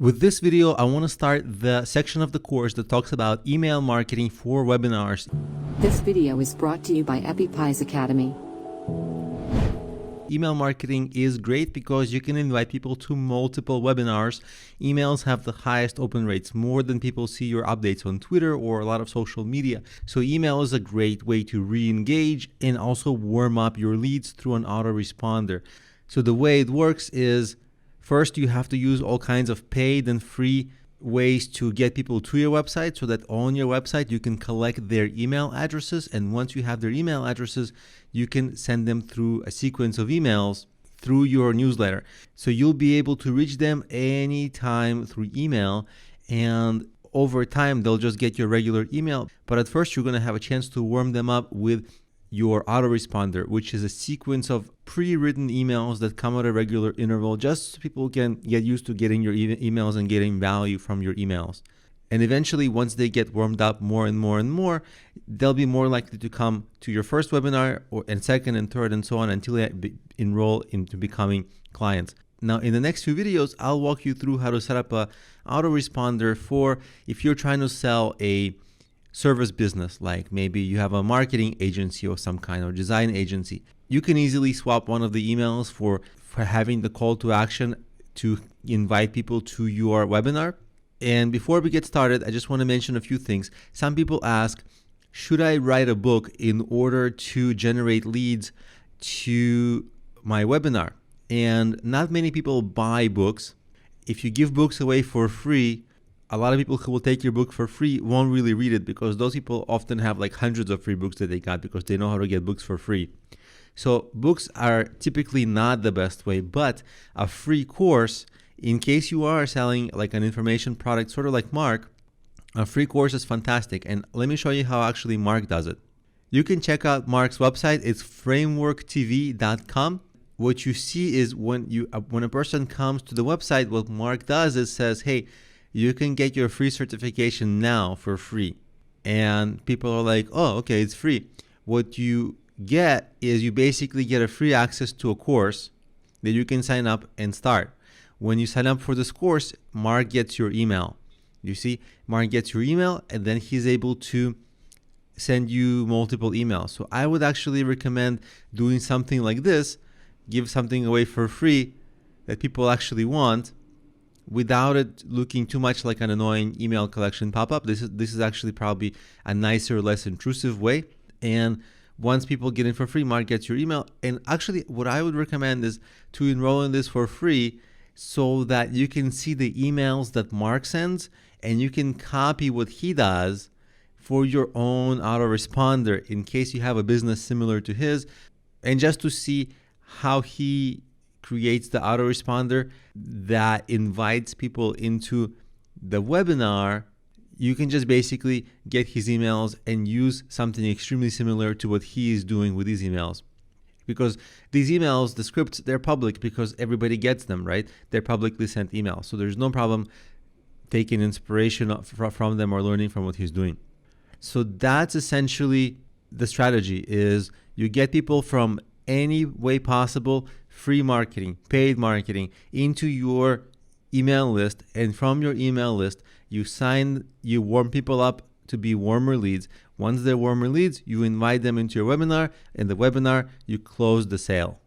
With this video, I want to start the section of the course that talks about email marketing for webinars. This video is brought to you by EpiPies Academy. Email marketing is great because you can invite people to multiple webinars. Emails have the highest open rates, more than people see your updates on Twitter or a lot of social media. So email is a great way to re-engage and also warm up your leads through an autoresponder. So the way it works is, first, you have to use all kinds of paid and free ways to get people to your website so that on your website you can collect their email addresses. And once you have their email addresses, you can send them through a sequence of emails through your newsletter. So you'll be able to reach them anytime through email, and over time they'll just get your regular email. But at first you're going to have a chance to warm them up with your autoresponder, which is a sequence of pre-written emails that come at a regular interval, just so people can get used to getting your emails and getting value from your emails. And eventually, once they get warmed up more and more and more, they'll be more likely to come to your first webinar and second and third and so on until they enroll into becoming clients. Now, in the next few videos, I'll walk you through how to set up a autoresponder for if you're trying to sell a service business, like maybe you have a marketing agency of some kind or design agency. You can easily swap one of the emails for having the call to action to invite people to your webinar. And before we get started, I just want to mention a few things. Some people ask, should I write a book in order to generate leads to my webinar? And not many people buy books. If you give books away for free, a lot of people who will take your book for free won't really read it, because those people often have like hundreds of free books that they got because they know how to get books for free. So books are typically not the best way, but a free course, in case you are selling like an information product, sort of like Mark, a free course is fantastic. And let me show you how actually Mark does it. You can check out Mark's website. It's frameworktv.com. What you see is when a person comes to the website, what Mark does is says, hey, you can get your free certification now for free. And people are like, oh, okay, it's free. What you get is you basically get a free access to a course that you can sign up and start. When you sign up for this course, Mark gets your email. You see, Mark gets your email, and then he's able to send you multiple emails. So I would actually recommend doing something like this, give something away for free that people actually want, without it looking too much like an annoying email collection pop-up. This is actually probably a nicer, less intrusive way. And once people get in for free, Mark gets your email. And actually, what I would recommend is to enroll in this for free so that you can see the emails that Mark sends, and you can copy what he does for your own autoresponder in case you have a business similar to his, and just to see how he creates the autoresponder that invites people into the webinar. You can just basically get his emails and use something extremely similar to what he is doing with these emails. Because these emails, the scripts, they're public because everybody gets them, right? They're publicly sent emails. So there's no problem taking inspiration from them or learning from what he's doing. So that's essentially the strategy, is you get people from any way possible, free marketing, paid marketing, into your email list. And from your email list, you warm people up to be warmer leads. Once they're warmer leads, you invite them into your webinar, and the webinar, you close the sale.